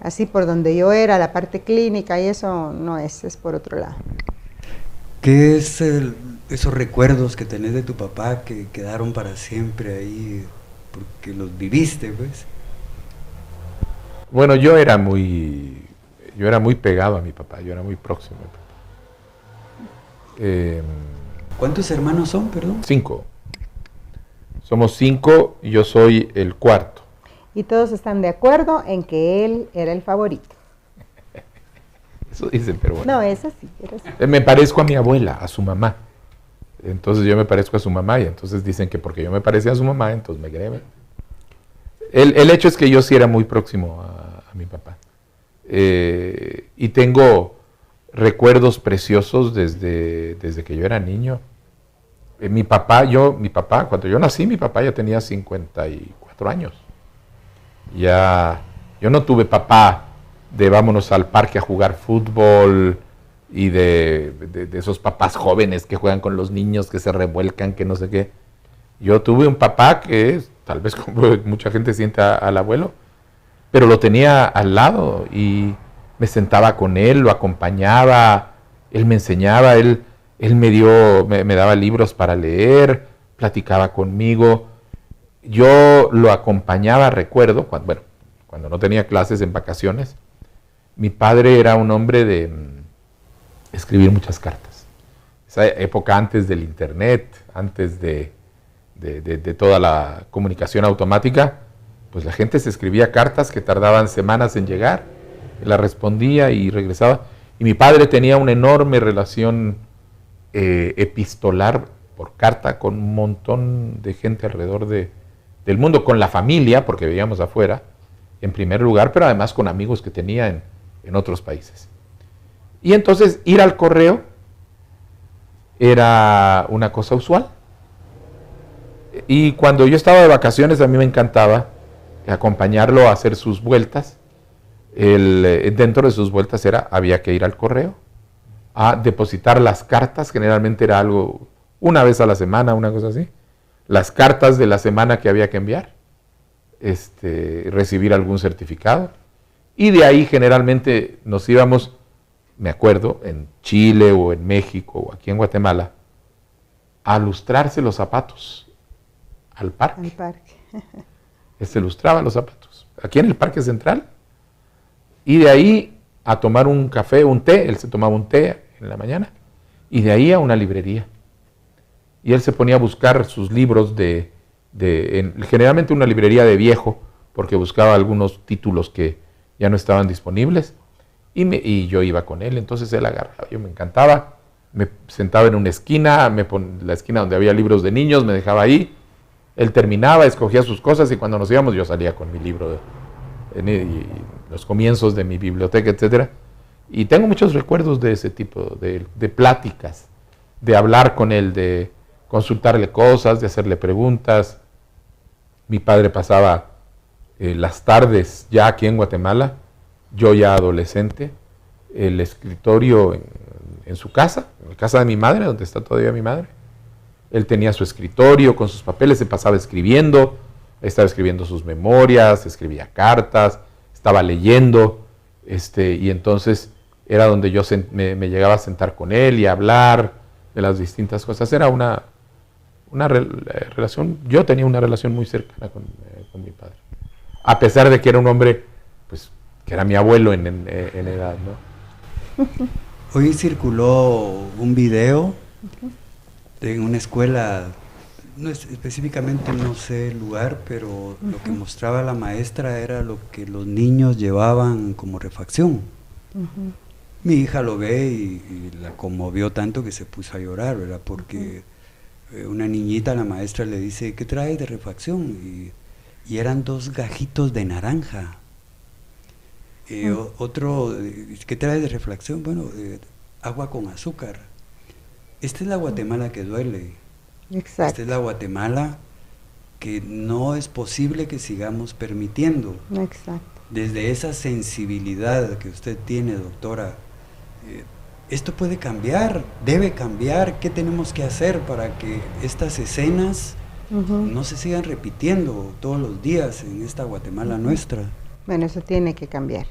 Así por donde yo era, la parte clínica y eso no es por otro lado. ¿Qué es esos recuerdos que tenés de tu papá que quedaron para siempre ahí, porque los viviste, pues? Bueno, yo era muy pegado a mi papá, yo era muy próximo a mi papá. ¿Cuántos hermanos son, perdón? 5. Somos 5 y yo soy el cuarto. Y todos están de acuerdo en que él era el favorito. Eso dicen, pero bueno. No, es así, era así. Me parezco a mi abuela, a su mamá. Entonces yo me parezco a su mamá y entonces dicen que porque yo me parecía a su mamá, entonces me creen. El hecho es que yo sí era muy próximo a mi papá. Y tengo recuerdos preciosos desde que yo era niño. Mi papá, cuando yo nací, mi papá ya tenía 54 años. Ya, yo no tuve papá de vámonos al parque a jugar fútbol y de esos papás jóvenes que juegan con los niños, que se revuelcan, que no sé qué. Yo tuve un papá que tal vez como mucha gente siente al abuelo, pero lo tenía al lado y me sentaba con él, lo acompañaba, él me enseñaba, él me daba libros para leer, platicaba conmigo. Yo lo acompañaba, recuerdo, cuando no tenía clases en vacaciones, mi padre era un hombre de escribir muchas cartas. Esa época antes del internet, antes de toda la comunicación automática, pues la gente se escribía cartas que tardaban semanas en llegar, la respondía y regresaba. Y mi padre tenía una enorme relación epistolar por carta con un montón de gente alrededor del mundo, con la familia, porque vivíamos afuera, en primer lugar, pero además con amigos que tenía en otros países. Y entonces ir al correo era una cosa usual. Y cuando yo estaba de vacaciones, a mí me encantaba acompañarlo a hacer sus vueltas. Dentro de sus vueltas había que ir al correo a depositar las cartas, generalmente era algo una vez a la semana, una cosa así, las cartas de la semana que había que enviar, recibir algún certificado, y de ahí generalmente nos íbamos, me acuerdo, en Chile o en México o aquí en Guatemala, a lustrarse los zapatos al parque. Al parque. Se lustraba los zapatos, aquí en el Parque Central, y de ahí a tomar un café, un té, él se tomaba un té en la mañana, y de ahí a una librería. Y él se ponía a buscar sus libros generalmente una librería de viejo, porque buscaba algunos títulos que ya no estaban disponibles, y yo iba con él. Entonces él agarraba, yo me encantaba, me sentaba en una esquina, la esquina donde había libros de niños, me dejaba ahí, él terminaba, escogía sus cosas, y cuando nos íbamos yo salía con mi libro, los comienzos de mi biblioteca, etcétera. Y tengo muchos recuerdos de ese tipo de pláticas, de hablar con él, de consultarle cosas, de hacerle preguntas. Mi padre pasaba las tardes ya aquí en Guatemala, yo ya adolescente, el escritorio en su casa, en la casa de mi madre, donde está todavía mi madre. Él tenía su escritorio con sus papeles, se pasaba escribiendo, estaba escribiendo sus memorias, escribía cartas, estaba leyendo, y entonces era donde yo me llegaba a sentar con él y a hablar de las distintas cosas. Era una relación, yo tenía una relación muy cercana con mi padre, a pesar de que era un hombre, pues, que era mi abuelo en edad, ¿no? Hoy circuló un video de una escuela, específicamente no sé el lugar, pero lo que mostraba la maestra era lo que los niños llevaban como refacción. Mi hija lo ve y la conmovió tanto que se puso a llorar, ¿verdad? Porque una niñita, la maestra le dice, ¿qué trae de refacción? Y eran 2 gajitos de naranja. Otro, ¿qué trae de refacción? Bueno, agua con azúcar. Esta es la Guatemala que duele. Exacto. Esta es la Guatemala que no es posible que sigamos permitiendo. Exacto. Desde esa sensibilidad que usted tiene, doctora, esto puede cambiar, debe cambiar. ¿Qué tenemos que hacer para que estas escenas no se sigan repitiendo todos los días en esta Guatemala nuestra? Bueno, eso tiene que cambiar.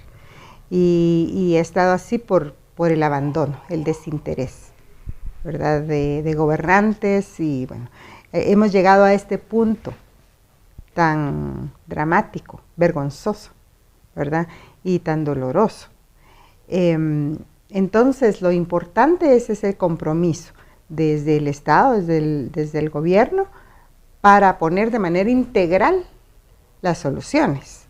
Y ha estado así por el abandono, el desinterés, ¿verdad? De gobernantes y bueno, hemos llegado a este punto tan dramático, vergonzoso, ¿verdad? Y tan doloroso. Entonces, lo importante es ese compromiso desde el Estado, desde el gobierno, para poner de manera integral las soluciones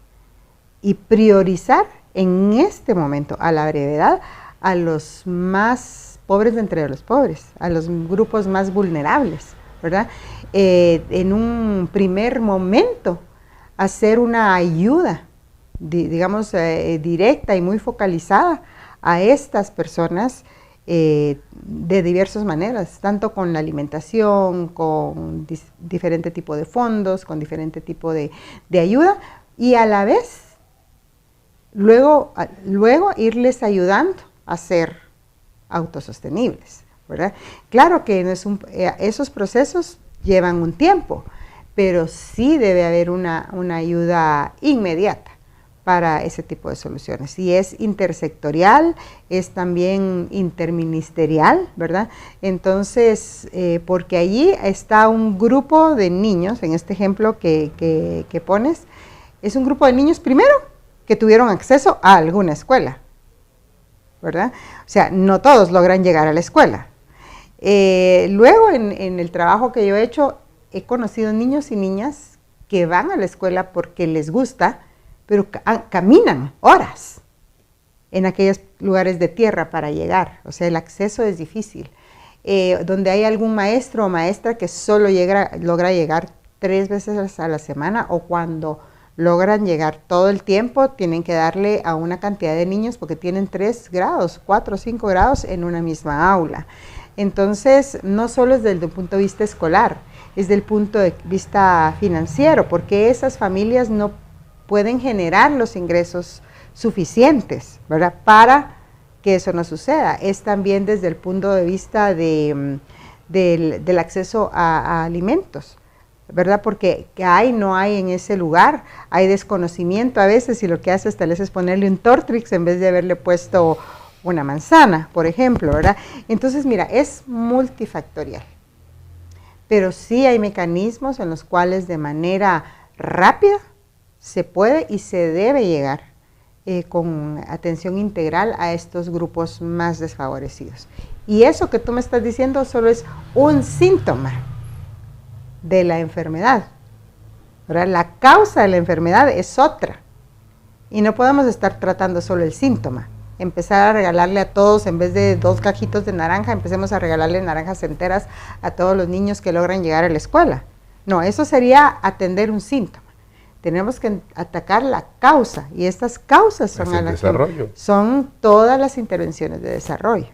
y priorizar en este momento, a la brevedad, a los más pobres de entre los pobres, a los grupos más vulnerables, ¿verdad? En un primer momento, hacer una ayuda, digamos, directa y muy focalizada a estas personas de diversas maneras, tanto con la alimentación, con diferente tipo de fondos, con diferente tipo de ayuda, y a la vez luego irles ayudando a ser autosostenibles, ¿verdad? Claro que no es esos procesos llevan un tiempo, pero sí debe haber una ayuda inmediata para ese tipo de soluciones. Y es intersectorial, es también interministerial, ¿verdad? Entonces, porque allí está un grupo de niños, en este ejemplo que pones, es un grupo de niños, primero, que tuvieron acceso a alguna escuela, ¿verdad? O sea, no todos logran llegar a la escuela. Luego, en el trabajo que yo he hecho, he conocido niños y niñas que van a la escuela porque les gusta, pero caminan horas en aquellos lugares de tierra para llegar. O sea, el acceso es difícil. Donde hay algún maestro o maestra que solo logra llegar 3 veces a la semana, o cuando logran llegar todo el tiempo, tienen que darle a una cantidad de niños porque tienen 3 grados, 4 o 5 grados en una misma aula. Entonces, no solo es desde el punto de vista escolar, es del punto de vista financiero, porque esas familias no pueden generar los ingresos suficientes, ¿verdad?, para que eso no suceda. Es también desde el punto de vista del acceso a alimentos, ¿verdad?, porque no hay en ese lugar, hay desconocimiento a veces, y lo que hace tal vez es ponerle un Tortrix en vez de haberle puesto una manzana, por ejemplo, ¿verdad? Entonces, mira, es multifactorial, pero sí hay mecanismos en los cuales de manera rápida se puede y se debe llegar con atención integral a estos grupos más desfavorecidos. Y eso que tú me estás diciendo solo es un síntoma de la enfermedad, ¿verdad? La causa de la enfermedad es otra, y no podemos estar tratando solo el síntoma. Empezar a regalarle a todos, en vez de 2 cajitos de naranja, empecemos a regalarle naranjas enteras a todos los niños que logran llegar a la escuela. No, eso sería atender un síntoma. Tenemos que atacar la causa, y estas causas son todas las intervenciones de desarrollo,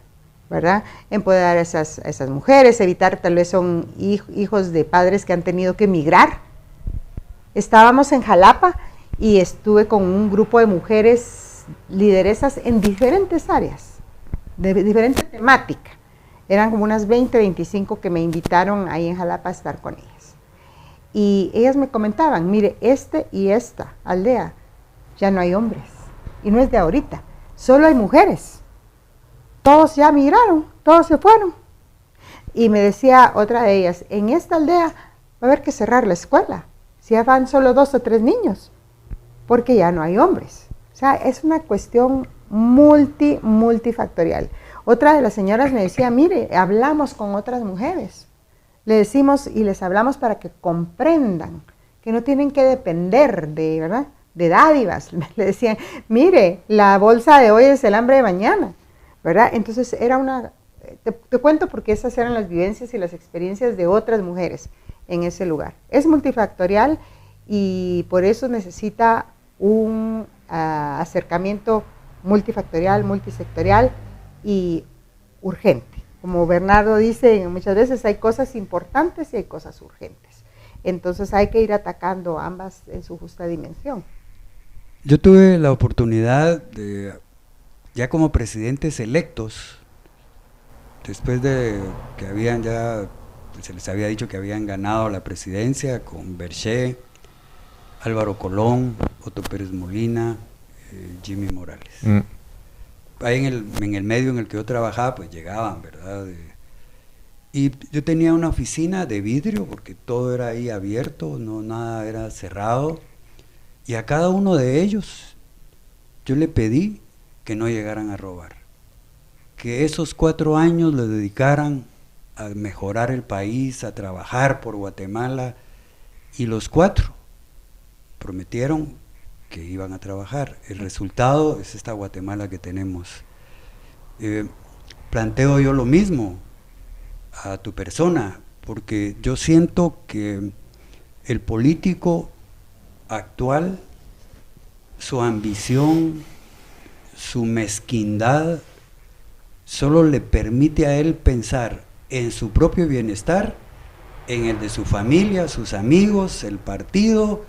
¿verdad? Empoderar a esas mujeres, evitar, tal vez son hijos de padres que han tenido que emigrar. Estábamos en Jalapa y estuve con un grupo de mujeres lideresas en diferentes áreas, de diferente temática. Eran como unas 20, 25 que me invitaron ahí en Jalapa a estar con ellas. Y ellas me comentaban, mire, este y esta aldea ya no hay hombres. Y no es de ahorita, solo hay mujeres. Todos ya migraron, todos se fueron. Y me decía otra de ellas, en esta aldea va a haber que cerrar la escuela. Si ya van solo 2 o 3 niños, porque ya no hay hombres. O sea, es una cuestión multifactorial. Otra de las señoras me decía, mire, hablamos con otras mujeres. Le decimos y les hablamos para que comprendan que no tienen que depender de, ¿verdad?, de dádivas. Le decían, mire, la bolsa de hoy es el hambre de mañana, ¿verdad? Entonces era una, te cuento porque esas eran las vivencias y las experiencias de otras mujeres en ese lugar. Es multifactorial y por eso necesita un acercamiento multifactorial, multisectorial y urgente. Como Bernardo dice, muchas veces hay cosas importantes y hay cosas urgentes. Entonces hay que ir atacando ambas en su justa dimensión. Yo tuve la oportunidad de, ya como presidentes electos, después de que habían ya, se les había dicho que habían ganado la presidencia con Berché, Álvaro Colón, Otto Pérez Molina, Jimmy Morales. Ahí en el medio en el que yo trabajaba, pues llegaban, ¿verdad? Y yo tenía una oficina de vidrio, porque todo era ahí abierto, no nada era cerrado, y a cada uno de ellos yo le pedí que no llegaran a robar, que esos 4 años le dedicaran a mejorar el país, a trabajar por Guatemala, y los 4 prometieron que iban a trabajar. El resultado es esta Guatemala que tenemos. Planteo yo lo mismo a tu persona, porque yo siento que el político actual, su ambición, su mezquindad, solo le permite a él pensar en su propio bienestar, en el de su familia, sus amigos, el partido,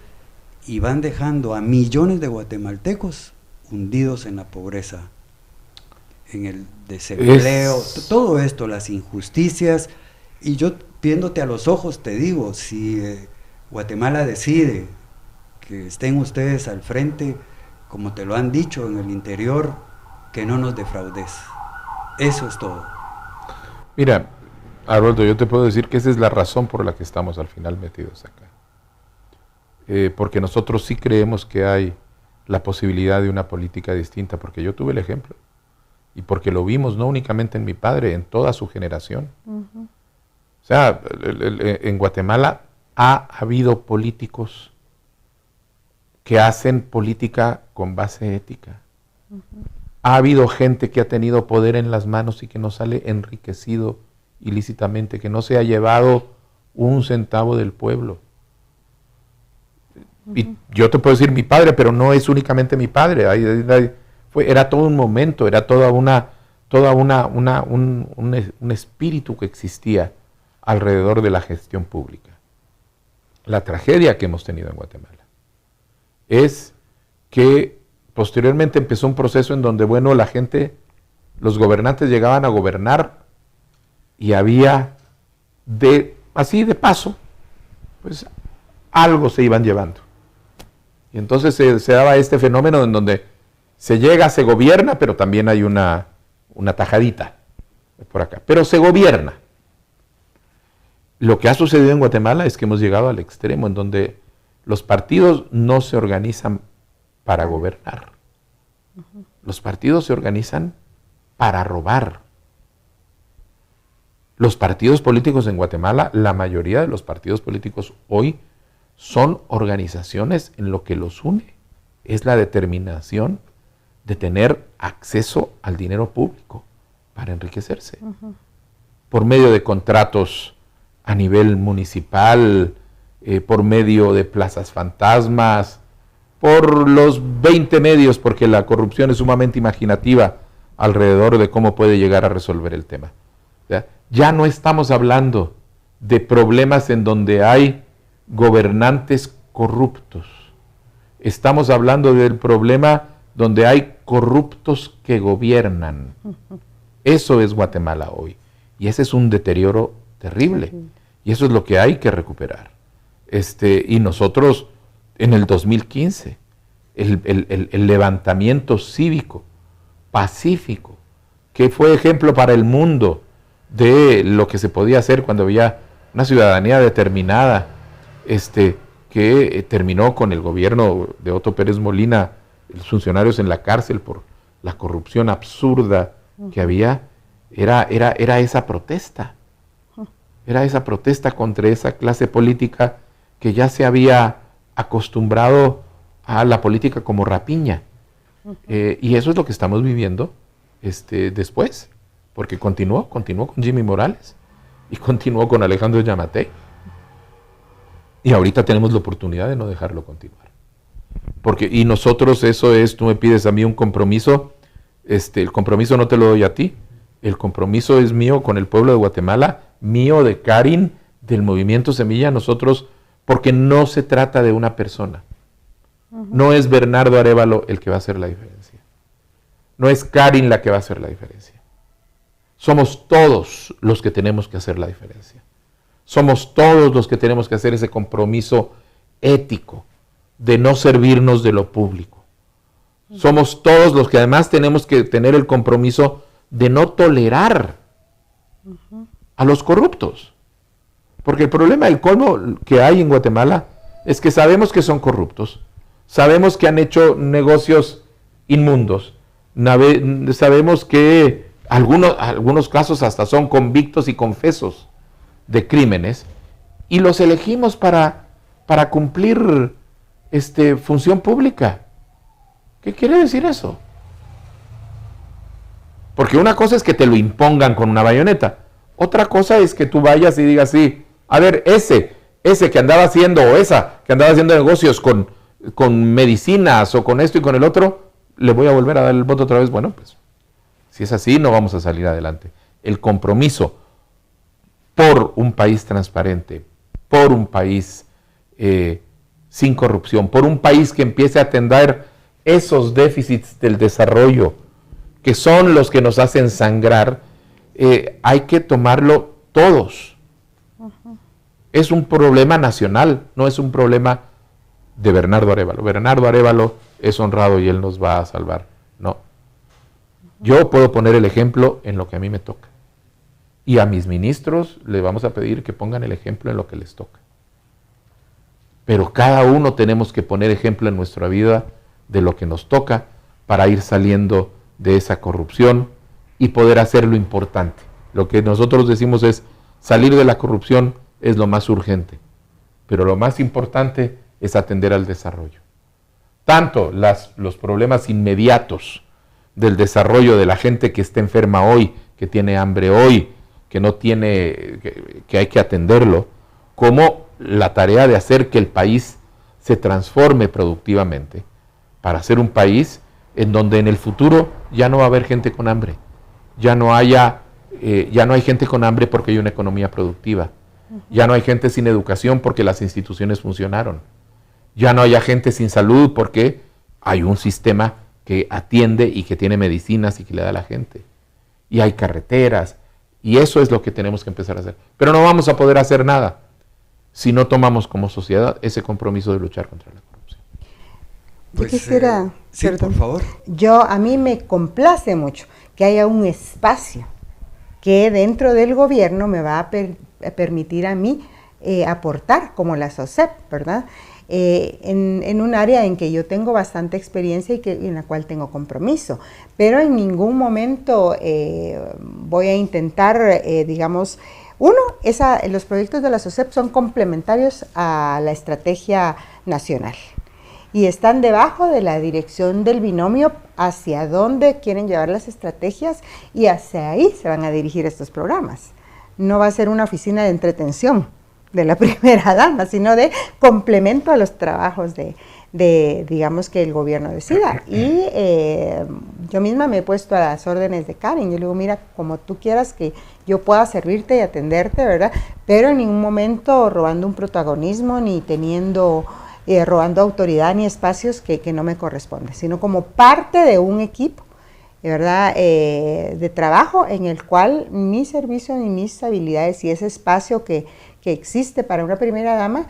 y van dejando a millones de guatemaltecos hundidos en la pobreza, en el desempleo, todo esto, las injusticias. Y yo, viéndote a los ojos, te digo, si Guatemala decide que estén ustedes al frente, como te lo han dicho en el interior, que no nos defraudes. Eso es todo. Mira, Haroldo, yo te puedo decir que esa es la razón por la que estamos al final metidos acá. Porque nosotros sí creemos que hay la posibilidad de una política distinta, porque yo tuve el ejemplo, y porque lo vimos no únicamente en mi padre, en toda su generación. O sea, en Guatemala ha habido políticos que hacen política con base ética. Ha habido gente que ha tenido poder en las manos y que no sale enriquecido ilícitamente, que no se ha llevado un centavo del pueblo. Y yo te puedo decir mi padre, pero no es únicamente mi padre. Era todo un momento, era un espíritu que existía alrededor de la gestión pública. La tragedia que hemos tenido en Guatemala es que posteriormente empezó un proceso en donde, bueno, la gente, los gobernantes llegaban a gobernar y había así de paso, pues algo se iban llevando. Y entonces se daba este fenómeno en donde se llega, se gobierna, pero también hay una tajadita por acá. Pero se gobierna. Lo que ha sucedido en Guatemala es que hemos llegado al extremo en donde los partidos no se organizan para gobernar. Los partidos se organizan para robar. Los partidos políticos en Guatemala, la mayoría de los partidos políticos hoy son organizaciones en lo que los une. Es la determinación de tener acceso al dinero público para enriquecerse. Por medio de contratos a nivel municipal, por medio de plazas fantasmas, por los 20 medios, porque la corrupción es sumamente imaginativa alrededor de cómo puede llegar a resolver el tema. O sea, ya no estamos hablando de problemas en donde hay gobernantes corruptos. Estamos hablando del problema donde hay corruptos que gobiernan. Eso es Guatemala hoy. Y ese es un deterioro terrible. Y eso es lo que hay que recuperar. Y nosotros en el 2015, el levantamiento cívico, pacífico, que fue ejemplo para el mundo de lo que se podía hacer cuando había una ciudadanía determinada, que terminó con el gobierno de Otto Pérez Molina, los funcionarios en la cárcel por la corrupción absurda que había, era esa protesta. Era esa protesta contra esa clase política que ya se había acostumbrado a la política como rapiña. Y eso es lo que estamos viviendo después, porque continuó con Jimmy Morales y continuó con Alejandro Yamatei. Y ahorita tenemos la oportunidad de no dejarlo continuar. Y nosotros, eso es, tú me pides a mí un compromiso, el compromiso no te lo doy a ti, el compromiso es mío con el pueblo de Guatemala, mío, de Karin, del Movimiento Semilla, nosotros, porque no se trata de una persona. No es Bernardo Arévalo el que va a hacer la diferencia. No es Karin la que va a hacer la diferencia. Somos todos los que tenemos que hacer la diferencia. Somos todos los que tenemos que hacer ese compromiso ético de no servirnos de lo público. Somos todos los que además tenemos que tener el compromiso de no tolerar a los corruptos. Porque el problema del colmo que hay en Guatemala es que sabemos que son corruptos, sabemos que han hecho negocios inmundos, sabemos que algunos casos hasta son convictos y confesos de crímenes, y los elegimos para cumplir función pública. ¿Qué quiere decir eso? Porque una cosa es que te lo impongan con una bayoneta, otra cosa es que tú vayas y digas, sí, a ver, ese que andaba haciendo, o esa que andaba haciendo negocios con medicinas o con esto y con el otro, le voy a volver a dar el voto otra vez. Bueno, pues, si es así, no vamos a salir adelante. El compromiso por un país transparente, por un país sin corrupción, por un país que empiece a atender esos déficits del desarrollo, que son los que nos hacen sangrar, hay que tomarlo todos. Es un problema nacional, no es un problema de Bernardo Arévalo. Bernardo Arévalo es honrado y él nos va a salvar. No. Yo puedo poner el ejemplo en lo que a mí me toca. Y a mis ministros les vamos a pedir que pongan el ejemplo en lo que les toca. Pero cada uno tenemos que poner ejemplo en nuestra vida de lo que nos toca para ir saliendo de esa corrupción y poder hacer lo importante. Lo que nosotros decimos es, salir de la corrupción es lo más urgente, pero lo más importante es atender al desarrollo. Tanto los problemas inmediatos del desarrollo de la gente que está enferma hoy, que tiene hambre hoy, que no tiene, que hay que atenderlo, como la tarea de hacer que el país se transforme productivamente, para ser un país en donde en el futuro ya no va a haber gente con hambre, ya no hay gente con hambre porque hay una economía productiva, ya no hay gente sin educación porque las instituciones funcionaron, ya no haya gente sin salud porque hay un sistema que atiende y que tiene medicinas y que le da a la gente, y hay carreteras, y eso es lo que tenemos que empezar a hacer. Pero no vamos a poder hacer nada si no tomamos como sociedad ese compromiso de luchar contra la corrupción. Yo quisiera, sí, perdón, por favor. A mí me complace mucho que haya un espacio que dentro del gobierno me va a permitir a mí aportar, como la SOCEP, ¿verdad? En un área en que yo tengo bastante experiencia y en la cual tengo compromiso, pero en ningún momento voy a intentar, digamos, los proyectos de la SOCEP son complementarios a la estrategia nacional y están debajo de la dirección del binomio hacia dónde quieren llevar las estrategias, y hacia ahí se van a dirigir estos programas. No va a ser una oficina de entretención de la primera dama, sino de complemento a los trabajos de digamos, que el gobierno decida. Y yo misma me he puesto a las órdenes de Karin. Yo le digo, mira, como tú quieras que yo pueda servirte y atenderte, ¿verdad? Pero en ningún momento robando un protagonismo, ni robando autoridad ni espacios que no me corresponde, sino como parte de un equipo, ¿verdad? De trabajo en el cual mi servicio ni mis habilidades y ese espacio que existe para una primera dama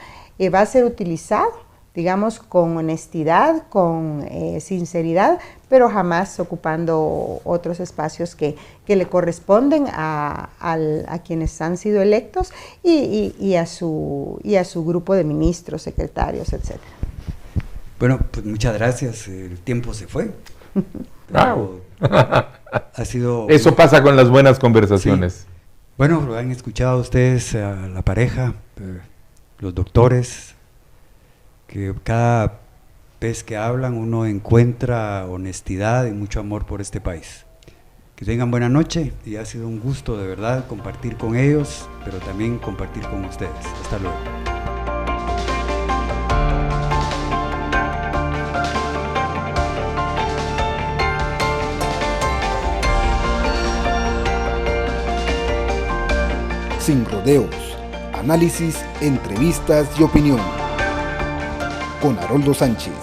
va a ser utilizado, digamos, con honestidad, con sinceridad, pero jamás ocupando otros espacios que le corresponden a quienes han sido electos y a su grupo de ministros, secretarios, etc. Bueno, pues muchas gracias. El tiempo se fue. Bravo. Ha sido... Eso pasa con las buenas conversaciones. Sí. Bueno, lo han escuchado ustedes, a la pareja, los doctores, que cada vez que hablan uno encuentra honestidad y mucho amor por este país. Que tengan buena noche y ha sido un gusto de verdad compartir con ellos, pero también compartir con ustedes. Hasta luego. Sin rodeos, análisis, entrevistas y opinión. Con Haroldo Sánchez,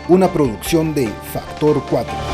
una producción de Factor 4.